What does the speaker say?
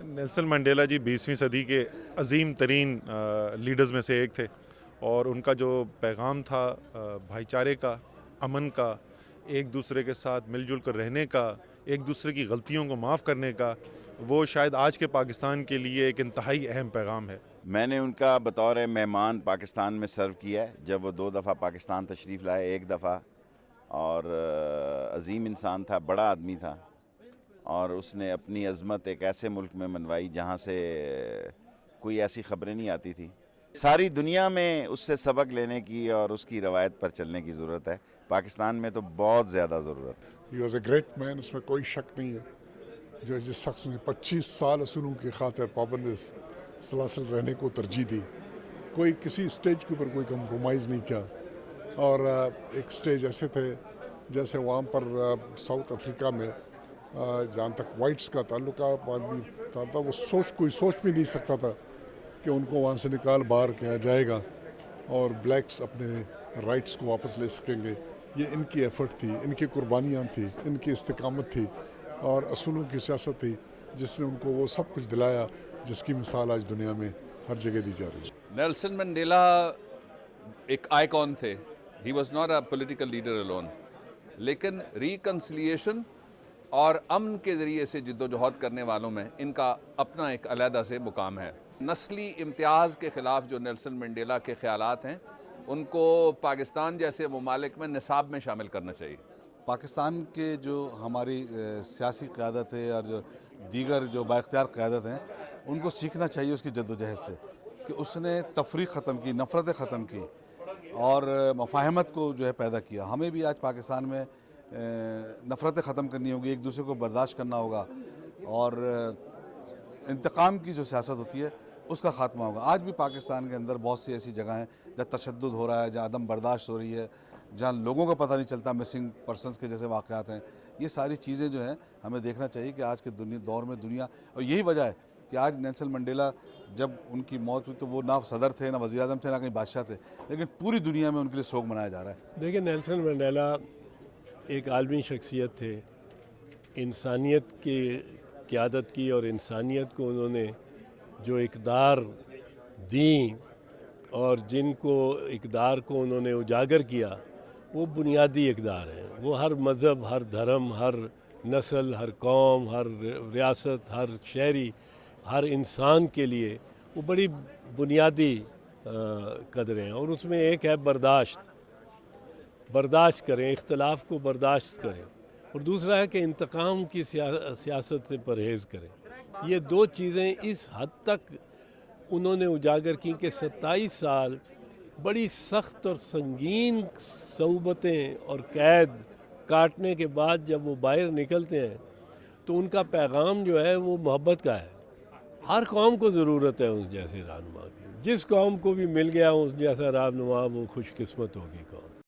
Nelson Mandela جی 20ویں صدی کے عظیم ترین leaders میں سے ایک تھے، اور ان کا جو پیغام تھا بھائی چارے کا، امن کا، ایک دوسرے کے ساتھ مل جل کر رہنے کا، ایک دوسرے کی غلطیوں کو معاف کرنے کا، وہ شاید آج کے پاکستان کے لیے ایک انتہائی اہم پیغام ہے۔ میں نے ان کا بطور مہمان پاکستان میں سرو کیا ہے، جب وہ 2 دفعہ پاکستان تشریف لائے، ایک دفعہ، اور عظیم انسان تھا، بڑا آدمی تھا، اور اس نے اپنی عظمت ایک ایسے ملک میں منوائی جہاں سے کوئی ایسی خبریں نہیں آتی تھی۔ ساری دنیا میں اس سے سبق لینے کی اور اس کی روایت پر چلنے کی ضرورت ہے، پاکستان میں تو بہت زیادہ ضرورت ہے۔ He was a great man, اس میں کوئی شک نہیں ہے، جو جس شخص نے 25 سال اصولوں کی خاطر پابند سلاسل رہنے کو ترجیح دی، کوئی کسی سٹیج کے اوپر کوئی کمپرومائز نہیں کیا، اور ایک سٹیج ایسے تھے جیسے وہاں پر ساؤتھ افریقہ میں جہاں تک وائٹس کا تعلق آدمی تھا، وہ کوئی سوچ بھی نہیں سکتا تھا کہ ان کو وہاں سے نکال باہر کیا جائے گا اور بلیکس اپنے رائٹس کو واپس لے سکیں گے۔ یہ ان کی ایفرٹ تھی، ان کی قربانیاں تھیں، ان کی استقامت تھی اور اصولوں کی سیاست تھی، جس نے ان کو وہ سب کچھ دلایا جس کی مثال آج دنیا میں ہر جگہ دی جا رہی ہے۔ نیلسن منڈیلا ایک آئیکن تھے، he was not a political leader alone, لیکن ریکنسلیشن اور امن کے ذریعے سے جد و جہد کرنے والوں میں ان کا اپنا ایک علیحدہ سے مقام ہے۔ نسلی امتیاز کے خلاف جو نیلسن منڈیلا کے خیالات ہیں، ان کو پاکستان جیسے ممالک میں نصاب میں شامل کرنا چاہیے۔ پاکستان کے جو ہماری سیاسی قیادت ہے اور جو دیگر جو بااختیار قیادت ہیں، ان کو سیکھنا چاہیے اس کی جد و جہد سے، کہ اس نے تفریق ختم کی، نفرتیں ختم کی اور مفاہمت کو جو ہے پیدا کیا۔ ہمیں بھی آج پاکستان میں نفرتیں ختم کرنی ہوگی، ایک دوسرے کو برداشت کرنا ہوگا، اور انتقام کی جو سیاست ہوتی ہے اس کا خاتمہ ہوگا۔ آج بھی پاکستان کے اندر بہت سی ایسی جگہیں ہیں جہاں تشدد ہو رہا ہے، جہاں عدم برداشت ہو رہی ہے، جہاں لوگوں کو پتہ نہیں چلتا، مسنگ پرسنز کے جیسے واقعات ہیں۔ یہ ساری چیزیں جو ہیں ہمیں دیکھنا چاہیے کہ آج کے دور میں دنیا، اور یہی وجہ ہے کہ آج نیلسن منڈیلا جب ان کی موت ہوئی تو وہ نہ صدر تھے، نہ وزیر اعظم تھے، نہ کہیں بادشاہ تھے، لیکن پوری دنیا میں ان کے لیے سوگ منایا جا رہا ہے۔ دیکھیں، نیلسن منڈیلا ایک عالمی شخصیت تھے، انسانیت کی قیادت کی، اور انسانیت کو انہوں نے جو اقدار دیں اور جن کو اقدار کو انہوں نے اجاگر کیا، وہ بنیادی اقدار ہیں۔ وہ ہر مذہب، ہر دھرم، ہر نسل، ہر قوم، ہر ریاست، ہر شہری، ہر انسان کے لیے وہ بڑی بنیادی قدریں ہیں، اور اس میں ایک ہے برداشت کریں، اختلاف کو برداشت کریں، اور دوسرا ہے کہ انتقام کی سیاست سے پرہیز کریں۔ یہ 2 چیزیں اس حد تک انہوں نے اجاگر کی کہ 27 سال بڑی سخت اور سنگین صعوبتیں اور قید کاٹنے کے بعد جب وہ باہر نکلتے ہیں تو ان کا پیغام جو ہے وہ محبت کا ہے۔ ہر قوم کو ضرورت ہے اس جیسے رہنما کی، جس قوم کو بھی مل گیا اس جیسا رہنما، وہ خوش قسمت ہوگی قوم۔